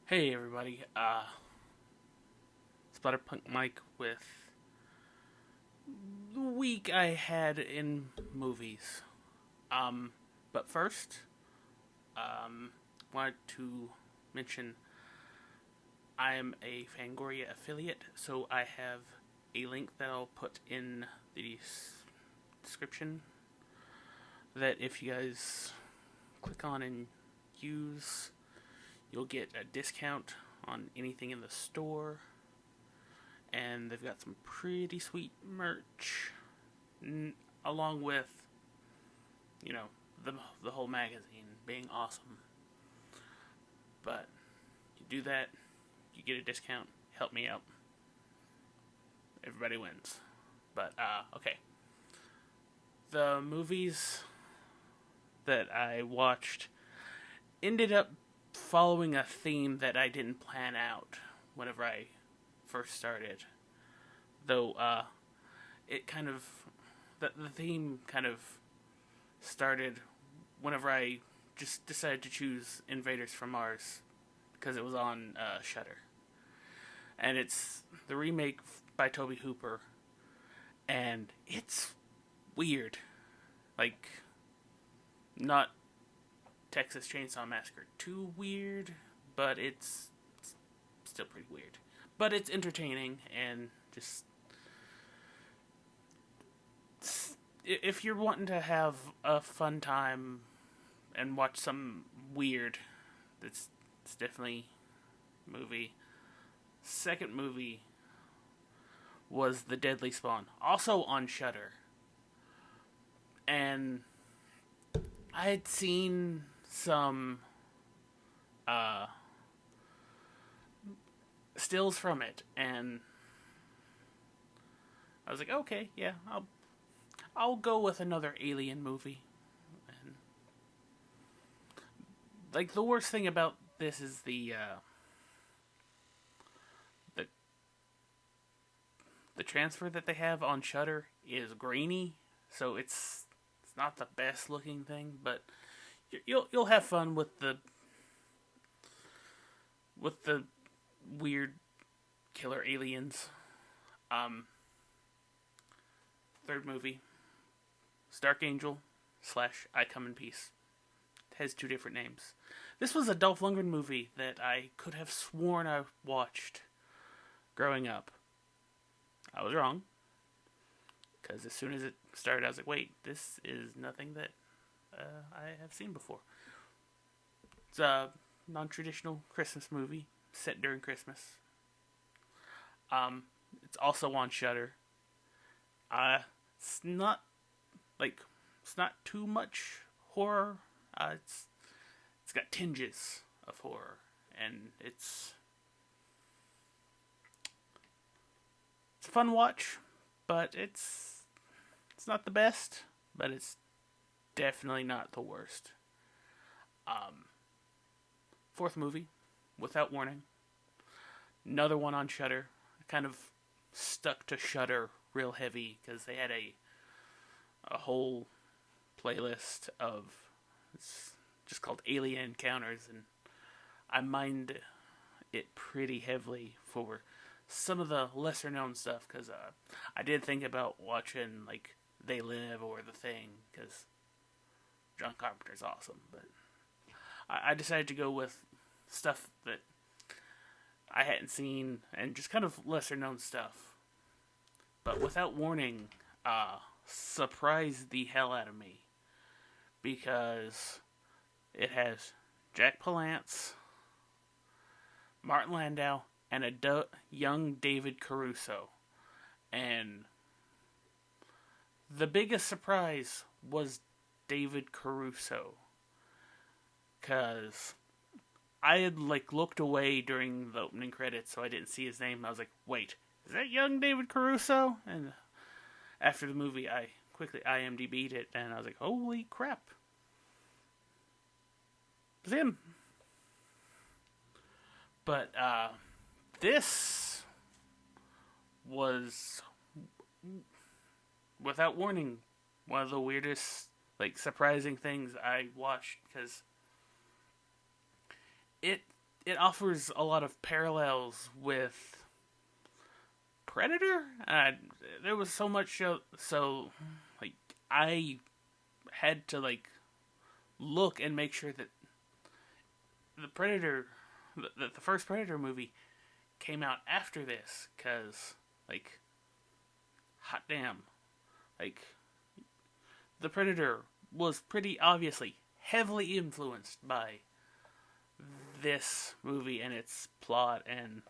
Hey everybody, Splatterpunk Mike with the week I had in movies. But first, wanted to mention I am a Fangoria affiliate, so I have a link that I'll put in the description that if you guys click on and use, you'll get a discount on anything in the store. And they've got some pretty sweet merch, along with, you know, the whole magazine being awesome. But you do that, you get a discount, help me out. Everybody wins. But okay, the movies that I watched ended up following a theme that I didn't plan out whenever I first started. Though, it kind of, the theme kind of started whenever I just decided to choose Invaders from Mars because it was on Shudder. And it's the remake by Toby Hooper, and it's weird. Like, not Texas Chainsaw Massacre too weird, but it's still pretty weird. But it's entertaining and just if you're wanting to have a fun time and watch some weird, it's definitely a movie. Second movie was The Deadly Spawn, also on Shudder, and I had seen some stills from it, and I was like, okay, yeah, I'll go with another Alien movie. And like the worst thing about this is the the transfer that they have on Shudder is grainy, so it's not the best looking thing, but you'll have fun with the weird killer aliens. Um, Third movie, Dark Angel / I Come in Peace. It has two different names. This was a Dolph Lundgren movie that I could have sworn I watched growing up. I was wrong, because as soon as it started, I was like, wait, this is nothing that I have seen before. It's a non-traditional Christmas movie set during Christmas. It's also on Shudder. It's not like it's not too much horror. It's got tinges of horror, and it's a fun watch, but it's not the best, but it's definitely not the worst. Fourth movie, Without Warning, another one on Shudder. I kind of stuck to Shudder real heavy because they had a whole playlist of it's just called Alien Encounters, and I mined it pretty heavily for some of the lesser known stuff because I did think about watching like They Live or The Thing because John Carpenter's awesome, but I decided to go with stuff that I hadn't seen and just kind of lesser known stuff. But Without Warning surprised the hell out of me because it has Jack Palance, Martin Landau, and a young David Caruso. And the biggest surprise was David Caruso, because I had like looked away during the opening credits, so I didn't see his name. I was like, "Wait, is that young David Caruso?" And after the movie, I quickly IMDb'd it, and I was like, "Holy crap, it's him!" But this was, Without Warning, one of the weirdest, like surprising things I watched because it it offers a lot of parallels with Predator. There was so much so like I had to like look and make sure that the Predator, the first Predator movie, came out after this, cause like, hot damn, like the Predator was pretty obviously heavily influenced by this movie and its plot, and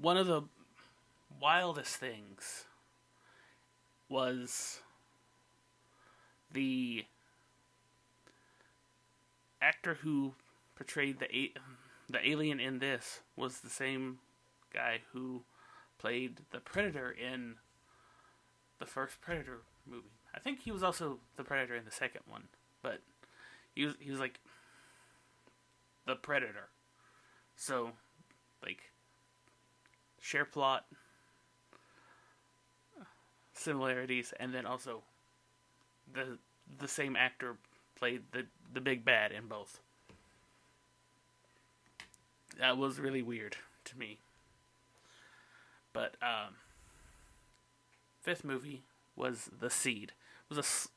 one of the wildest things was the actor who portrayed the alien in this was the same guy who played the Predator in the first Predator movie. I think he was also the Predator in the second one, but he was like the Predator. So, like, share plot, similarities, and then also the same actor played the big bad in both. That was really weird to me. But fifth movie was The Seed. It was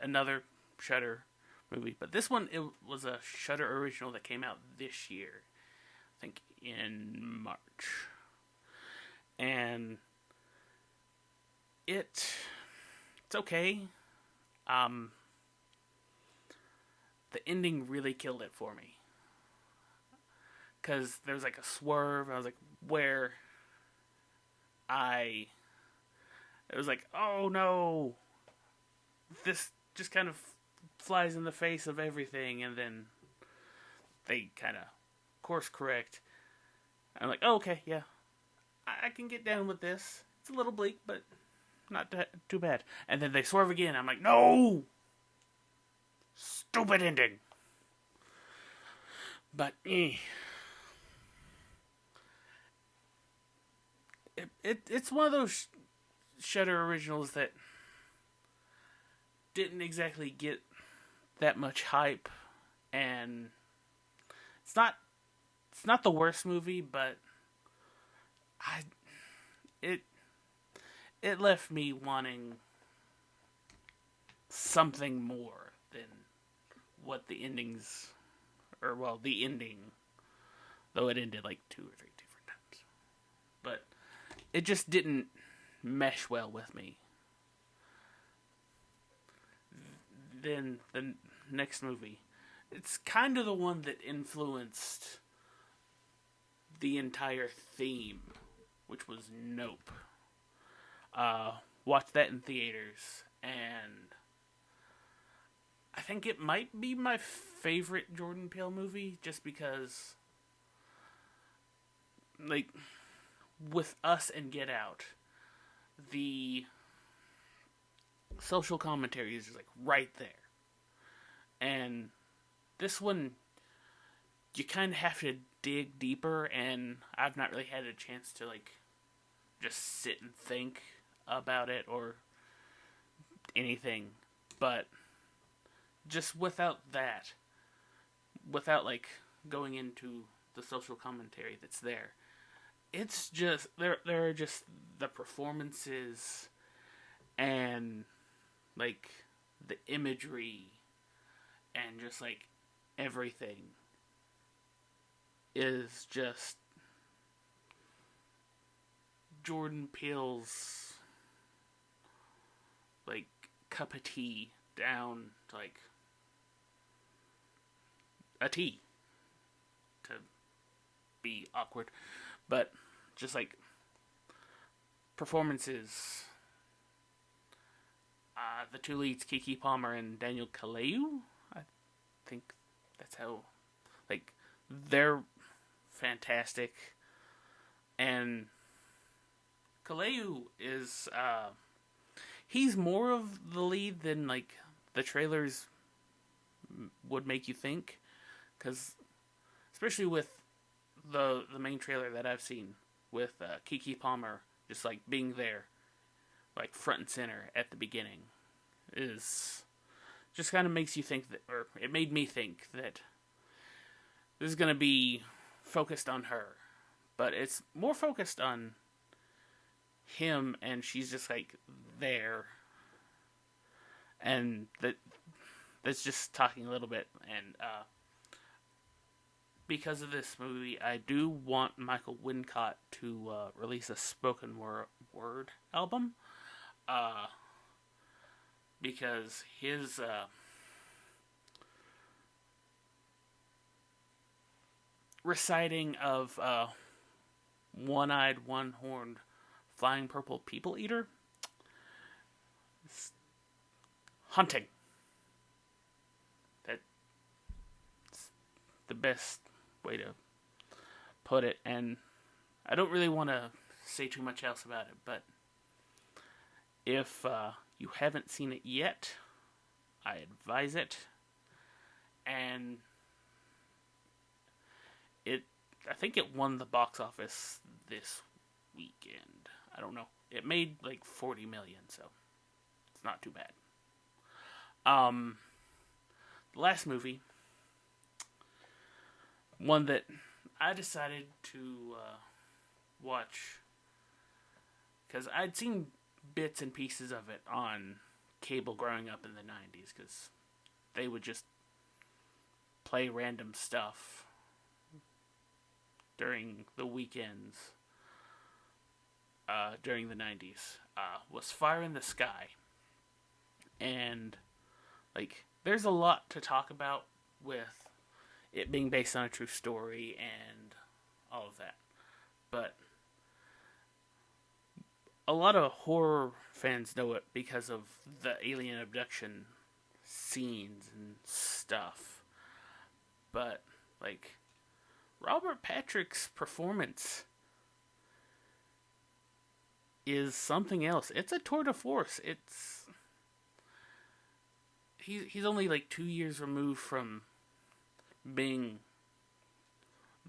another Shudder movie, but this one, it was a Shudder original that came out this year. I think in March. And it's okay. The ending really killed it for me. Because there was like a swerve. I was like, where it was like, oh no, this just kind of flies in the face of everything, and then they kind of course correct. I'm like, oh, okay, yeah, I can get down with this. It's a little bleak, but not too bad. And then they swerve again. I'm like, no, stupid ending. But it's one of those Shudder originals that didn't exactly get that much hype, and it's not the worst movie, but it left me wanting something more than what the endings, or well, the ending, though it ended like 2 or 3 different times, but it just didn't mesh well with me. Then the next movie, it's kind of the one that influenced the entire theme, which was Nope. Watched that in theaters, and I think it might be my favorite Jordan Peele movie, just because, like, with Us and Get Out, the social commentary is just like right there. And this one, you kind of have to dig deeper, and I've not really had a chance to like just sit and think about it or anything. But just without that, without like going into the social commentary that's there, it's just there are just the performances and like the imagery and just like everything is just Jordan Peele's like cup of tea down to like a tea, to be awkward, but just like performances. The two leads, Keke Palmer and Daniel Kaluuya, I think that's how, like, they're fantastic. And Kaluuya is, he's more of the lead than, like, the trailers would make you think. Because, especially with the main trailer that I've seen, with Keke Palmer just, like, being there, like, front and center at the beginning, is just kind of makes you think that, or it made me think that this is going to be focused on her, but it's more focused on him, and she's just like there, and that's just talking a little bit. And because of this movie, I do want Michael Wincott to release a spoken word album, because his reciting of one-eyed, one-horned, flying purple people eater is haunting. That's the best way to put it, and I don't really want to say too much else about it, but if you haven't seen it yet, I advise it. And I think it won the box office this weekend. I don't know. It made like 40 million, so it's not too bad. The last movie, one that I decided to watch because I'd seen bits and pieces of it on cable growing up in the 90s, because they would just play random stuff during the weekends during the 90s, was Fire in the Sky. And, like, there's a lot to talk about with it being based on a true story and all of that. But a lot of horror fans know it because of the alien abduction scenes and stuff. But, like, Robert Patrick's performance is something else. It's a tour de force. He's only like 2 years removed from being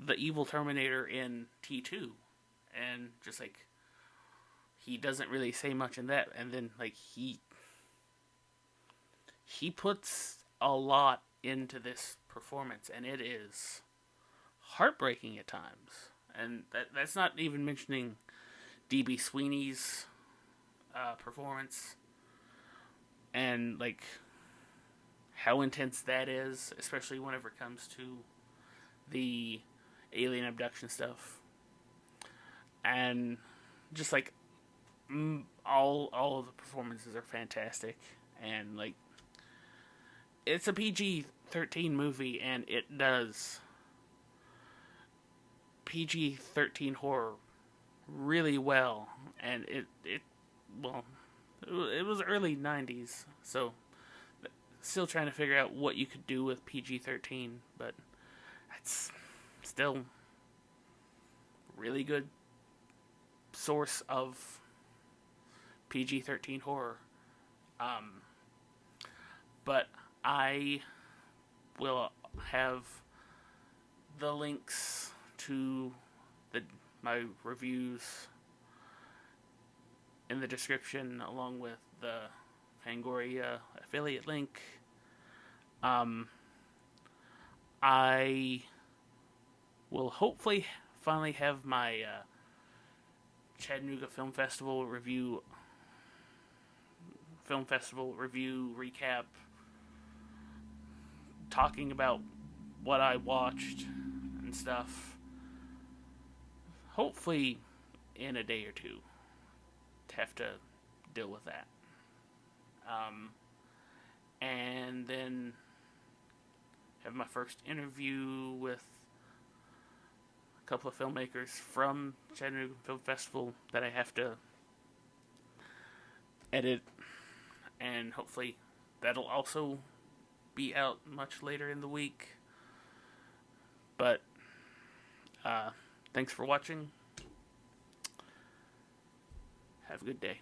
the evil Terminator in T2, and just like he doesn't really say much in that, and then like he puts a lot into this performance, and it is heartbreaking at times. And that's not even mentioning D.B. Sweeney's performance, and like how intense that is, especially whenever it comes to the alien abduction stuff. And just like all of the performances are fantastic, and like it's a PG-13 movie, and it does PG-13 horror really well. And it was early 90s, so still trying to figure out what you could do with PG-13, but it's still really good source of PG-13 horror. But I will have the links to my reviews in the description, along with the Fangoria affiliate link. I will hopefully finally have my Chattanooga Film Festival review recap, talking about what I watched and stuff, hopefully in a day or two, to have to deal with that. And then have my first interview with a couple of filmmakers from Chattanooga Film Festival that I have to edit, and hopefully that'll also be out much later in the week. But thanks for watching. Have a good day.